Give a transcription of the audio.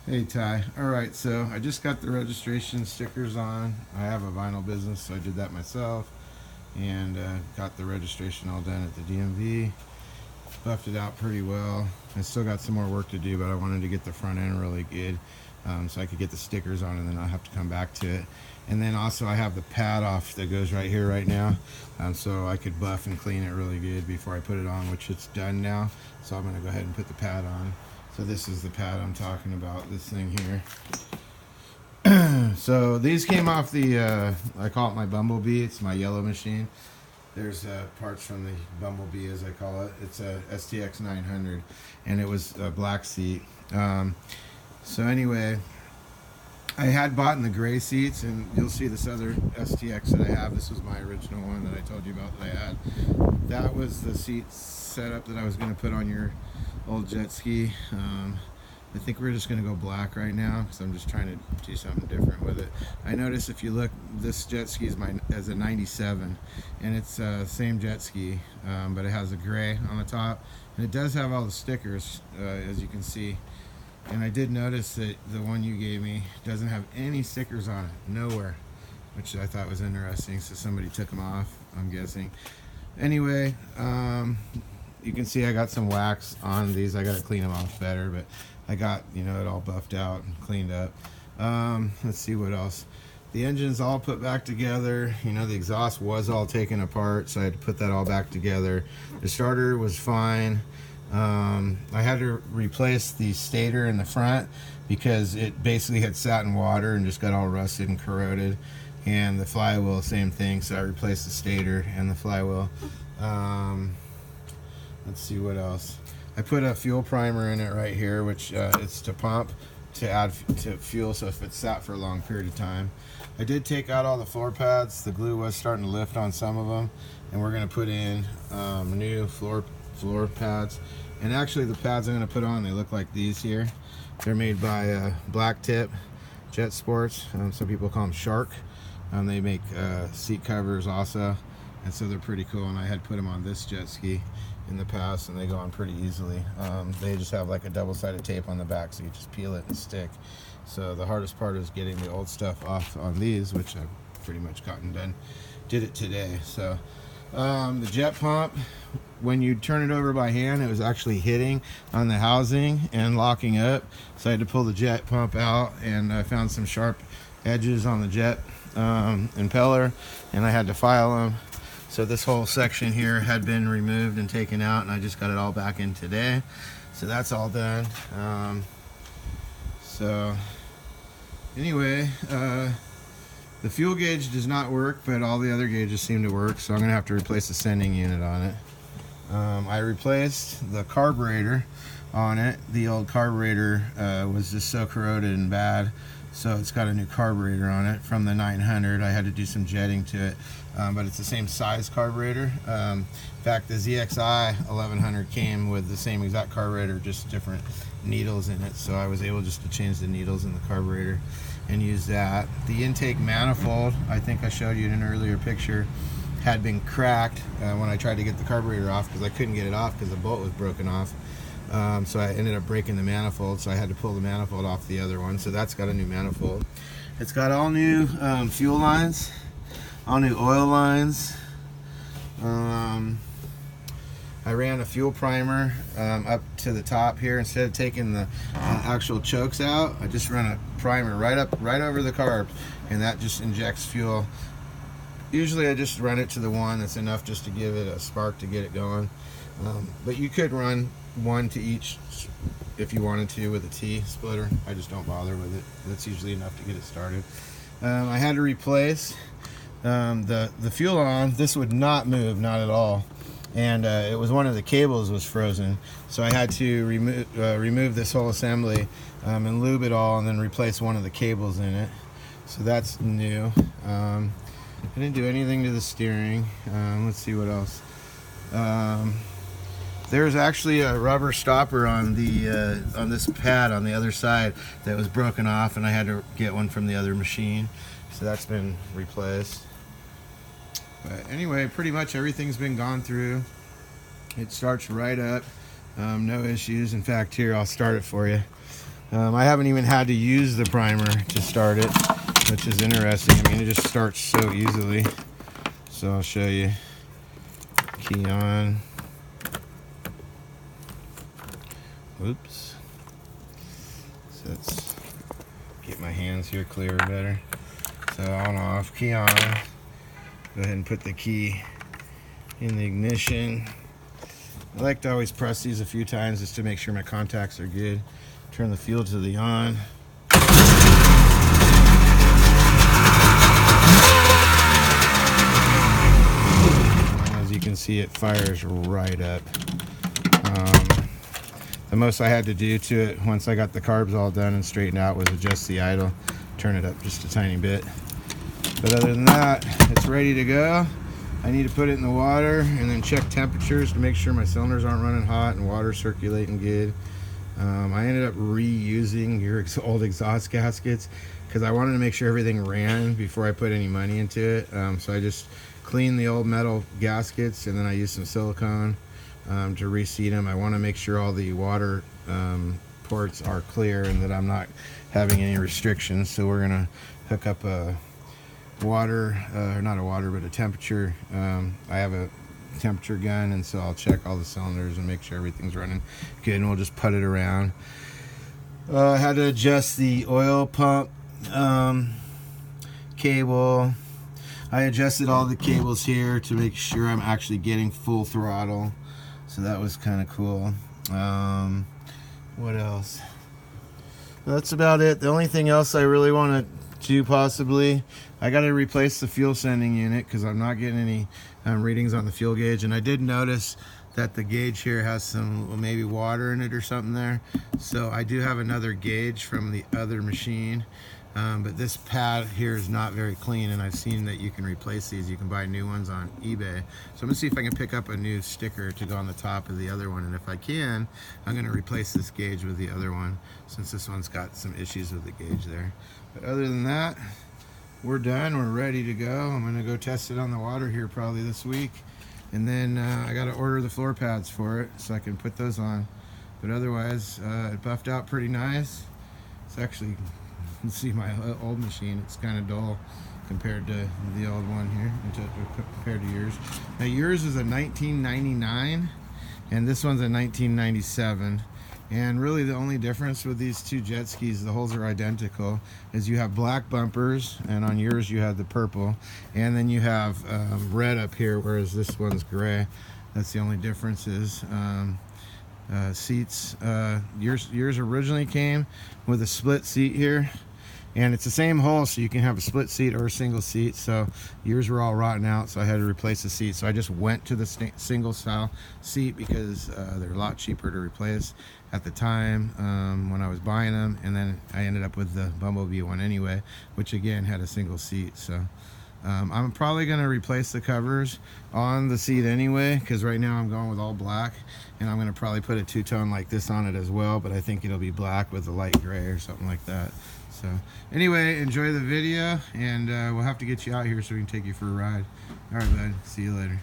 Hey Ty. All right, so I just got the registration stickers on. I have a vinyl business, so I did that myself, and got the registration all done at the DMV. Buffed it out pretty well. I still got some more work to do, but I wanted to get the front end really good, so I could get the stickers on, and then I'll have to come back to it. And then also I have the pad off that goes right here right now, so I could buff and clean it really good before I put it on, which it's done now. So I'm gonna go ahead and put the pad on. So this is the pad I'm talking about, this thing here. So these came off the, I call it my Bumblebee. It's my yellow machine. There's parts from the Bumblebee, as I call it. It's a STX 900, and it was a black seat. So anyway, I had bought in the gray seats, and you'll see this other STX that I have. This was my original one that I told you about that I had. That was the seat setup that I was going to put on your old jet ski. I think we're just going to go black right now because I'm just trying to do something different with it. I notice if you look, this jet ski is as a 97, and it's same jet ski, but it has a gray on the top, and it does have all the stickers, as you can see. And I did notice that the one you gave me doesn't have any stickers on it, nowhere, which I thought was interesting. So somebody took them off, I'm guessing. Anyway, you can see I got some wax on these. I got to clean them off better, but I got, it all buffed out and cleaned up. Let's see what else. The engine's all put back together. The exhaust was all taken apart, so I had to put that all back together. The starter was fine. I had to replace the stator in the front because it basically had sat in water and just got all rusted and corroded. And the flywheel, same thing, so I replaced the stator and the flywheel. Let's see what else. I put a fuel primer in it right here, which it's to pump to add to fuel, so if it's sat for a long period of time. I did take out all the floor pads. The glue was starting to lift on some of them, and we're going to put in new floor pads. And actually the pads I'm going to put on, they look like these here. They're made by Black Tip Jet Sports. Some people call them Shark. They make seat covers also, and so they're pretty cool. And I had put them on this jet ski in the past, and they go on pretty easily. They just have like a double-sided tape on the back, so you just peel it and stick. So the hardest part is getting the old stuff off on these, which I've pretty much gotten done. Did it today. So the jet pump, when you turn it over by hand, it was actually hitting on the housing and locking up, so I had to pull the jet pump out, and I found some sharp edges on the jet impeller, and I had to file them. So this whole section here had been removed and taken out, and I just got it all back in today. So that's all done. So anyway, the fuel gauge does not work, but all the other gauges seem to work, so I'm gonna have to replace the sending unit on it. I replaced the carburetor on it. The old carburetor was just so corroded and bad, so it's got a new carburetor on it from the 900. I had to do some jetting to it, but it's the same size carburetor. In fact, the ZXI 1100 came with the same exact carburetor, just different needles in it, so I was able just to change the needles in the carburetor and use that. The intake manifold, I think I showed you in an earlier picture, had been cracked when I tried to get the carburetor off, because I couldn't get it off because the bolt was broken off. So I ended up breaking the manifold, so I had to pull the manifold off the other one. So that's got a new manifold. It's got all new fuel lines, all new oil lines. I ran a fuel primer up to the top here. Instead of taking the actual chokes out, I just run a primer right over the carb, and that just injects fuel. Usually I just run it to the one. That's enough just to give it a spark to get it going. But you could run one to each if you wanted to with a T splitter. I just don't bother with it. That's usually enough to get it started. I had to replace the fuel on. This would not move, not at all. And it was one of the cables was frozen, so I had to remove this whole assembly and lube it all, and then replace one of the cables in it. So that's new. I didn't do anything to the steering. Let's see what else. There's actually a rubber stopper on the on this pad on the other side that was broken off, and I had to get one from the other machine. So that's been replaced. But anyway, pretty much everything's been gone through. It starts right up, no issues. In fact, here, I'll start it for you. I haven't even had to use the primer to start it, which is interesting. I mean, it just starts so easily. So I'll show you. Key on. Oops. So let's get my hands here clearer better. So on off, key on. Go ahead and put the key in the ignition. I like to always press these a few times just to make sure my contacts are good. Turn the fuel to the on. As you can see, it fires right up. The most I had to do to it once I got the carbs all done and straightened out was adjust the idle, turn it up just a tiny bit. But other than that, it's ready to go. I need to put it in the water and then check temperatures to make sure my cylinders aren't running hot and water circulating good. I ended up reusing your old exhaust gaskets because I wanted to make sure everything ran before I put any money into it. So I just cleaned the old metal gaskets and then I used some silicone to reseat them. I want to make sure all the water ports are clear and that I'm not having any restrictions. So we're gonna hook up a water, not a water, but a temperature. I have a temperature gun, and so I'll check all the cylinders and make sure everything's running good, and we'll just put it around. I had to adjust the oil pump cable. I adjusted all the cables here to make sure I'm actually getting full throttle, so that was kind of cool. What else? That's about it. The only thing else I really want to do possibly, I got to replace the fuel sending unit because I'm not getting any readings on the fuel gauge, and I did notice that the gauge here has some maybe water in it or something there. So I do have another gauge from the other machine, but this pad here is not very clean, and I've seen that you can replace these. You can buy new ones on eBay. So I'm gonna see if I can pick up a new sticker to go on the top of the other one, and if I can, I'm gonna replace this gauge with the other one since this one's got some issues with the gauge there. But other than that, we're done. We're ready to go. I'm gonna go test it on the water here probably this week, and then I got to order the floor pads for it so I can put those on. But otherwise, it buffed out pretty nice. It's actually, you can see my old machine, it's kind of dull compared to the old one here, compared to yours. Now yours is a 1999 and this one's a 1997. And really the only difference with these two jet skis, the holes are identical, is you have black bumpers, and on yours you have the purple, and then you have red up here, whereas this one's gray. That's the only differences. Seats, yours originally came with a split seat here, and it's the same hole, so you can have a split seat or a single seat. So yours were all rotten out, so I had to replace the seat. So I just went to the single style seat because they're a lot cheaper to replace at the time when I was buying them, and then I ended up with the Bumblebee one anyway, which again had a single seat. So I'm probably going to replace the covers on the seat anyway, because right now I'm going with all black, and I'm going to probably put a two-tone like this on it as well, but I think it'll be black with a light gray or something like that. So anyway, enjoy the video, and we'll have to get you out here so we can take you for a ride. All right, bud. See you later.